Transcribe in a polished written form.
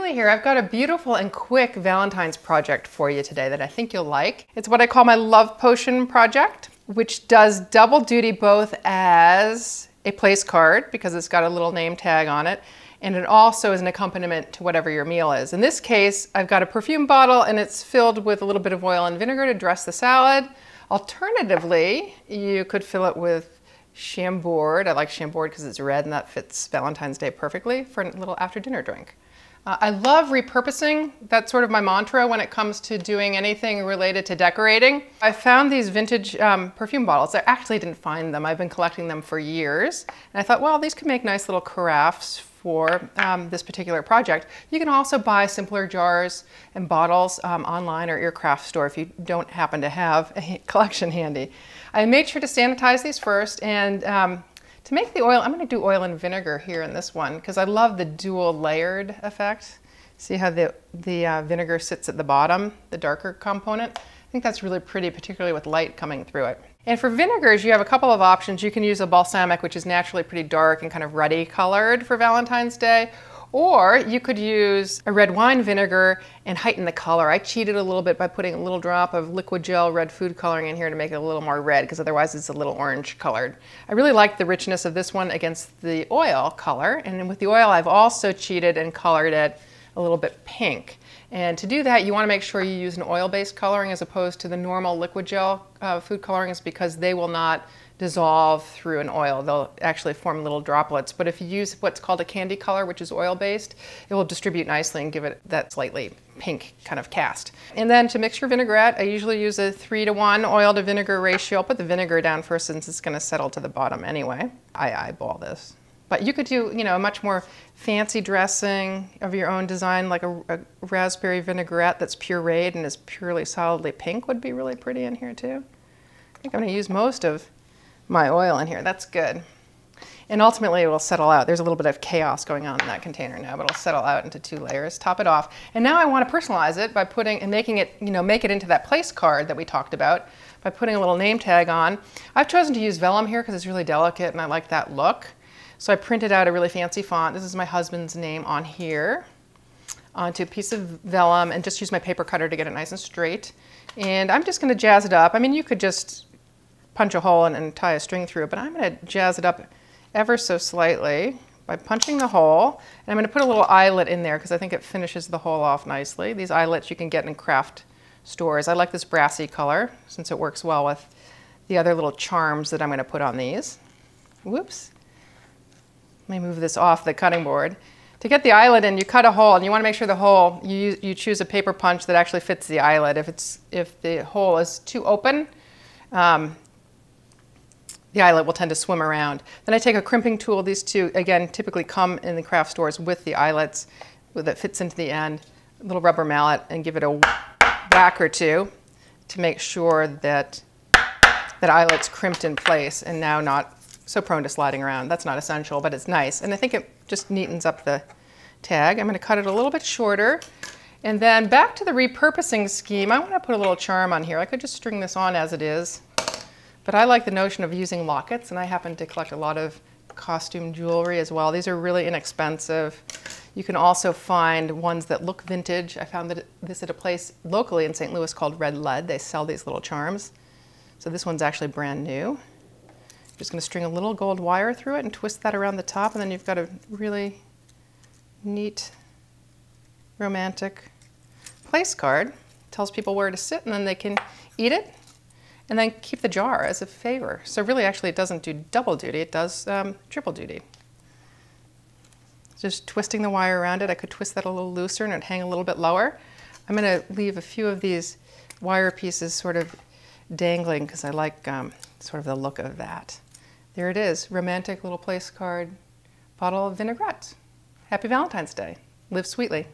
Julie here. I've got a beautiful and quick Valentine's project for you today that I think you'll like. It's what I call my love potion project, which does double duty both as a place card because it's got a little name tag on it, and it also is an accompaniment to whatever your meal is. In this case, I've got a perfume bottle and it's filled with a little bit of oil and vinegar to dress the salad. Alternatively, you could fill it with Chambord. I like Chambord because it's red and that fits Valentine's Day perfectly for a little after dinner drink. I love repurposing. That's sort of my mantra when it comes to doing anything related to decorating. I found these vintage perfume bottles. I actually didn't find them. I've been collecting them for years. And I thought, well, these could make nice little carafes for this particular project. You can also buy simpler jars and bottles online or at your craft store if you don't happen to have a collection handy. I made sure to sanitize these first, and to make the oil, I'm going to do oil and vinegar here in this one because I love the dual layered effect. See how the vinegar sits at the bottom, the darker component? I think that's really pretty, particularly with light coming through it. And for vinegars, you have a couple of options. You can use a balsamic, which is naturally pretty dark and kind of ruddy colored for Valentine's Day. Or you could use a red wine vinegar and heighten the color. I cheated a little bit by putting a little drop of liquid gel red food coloring in here to make it a little more red, because otherwise it's a little orange colored. I really like the richness of this one against the oil color. And with the oil, I've also cheated and colored it a little bit pink. And to do that, you want to make sure you use an oil-based coloring as opposed to the normal liquid gel food colorings, because they will not dissolve through an oil. They'll actually form little droplets. But if you use what's called a candy color, which is oil-based, it will distribute nicely and give it that slightly pink kind of cast. And then to mix your vinaigrette, I usually use a 3-to-1 oil to vinegar ratio. I'll put the vinegar down first since it's going to settle to the bottom anyway. I eyeball this. But you could do, a much more fancy dressing of your own design, like a raspberry vinaigrette that's pureed and is purely solidly pink would be really pretty in here too. I think I'm going to use most of my oil in here. That's good. And ultimately it will settle out. There's a little bit of chaos going on in that container now, but it'll settle out into 2 layers. Top it off. And now I want to personalize it by putting and making it, make it into that place card that we talked about by putting a little name tag on. I've chosen to use vellum here because it's really delicate and I like that look. So I printed out a really fancy font. This is my husband's name on here onto a piece of vellum and just use my paper cutter to get it nice and straight. And I'm just going to jazz it up. I mean, you could just punch a hole and tie a string through it, but I'm going to jazz it up ever so slightly by punching the hole. And I'm going to put a little eyelet in there because I think it finishes the hole off nicely. These eyelets you can get in craft stores. I like this brassy color since it works well with the other little charms that I'm going to put on these. Whoops. Let me move this off the cutting board. To get the eyelet in, you cut a hole, and you want to make sure the hole, you choose a paper punch that actually fits the eyelet. If the hole is too open, the eyelet will tend to swim around. Then I take a crimping tool. These two, again, typically come in the craft stores with the eyelets that fits into the end, a little rubber mallet, and give it a whack or two to make sure that that eyelet's crimped in place and now not so prone to sliding around. That's not essential, but it's nice. And I think it just neatens up the tag. I'm going to cut it a little bit shorter. And then back to the repurposing scheme, I want to put a little charm on here. I could just string this on as it is. But I like the notion of using lockets, and I happen to collect a lot of costume jewelry as well. These are really inexpensive. You can also find ones that look vintage. I found this at a place locally in St. Louis called Red Lead. They sell these little charms. So this one's actually brand new. Just going to string a little gold wire through it and twist that around the top, and then you've got a really neat, romantic place card. Tells people where to sit, and then they can eat it and then keep the jar as a favor. So really, actually, it doesn't do double duty. It does triple duty. Just twisting the wire around it. I could twist that a little looser and it'd hang a little bit lower. I'm going to leave a few of these wire pieces sort of dangling because I like sort of the look of that. There it is, romantic little place card, bottle of vinaigrette. Happy Valentine's Day. Live sweetly.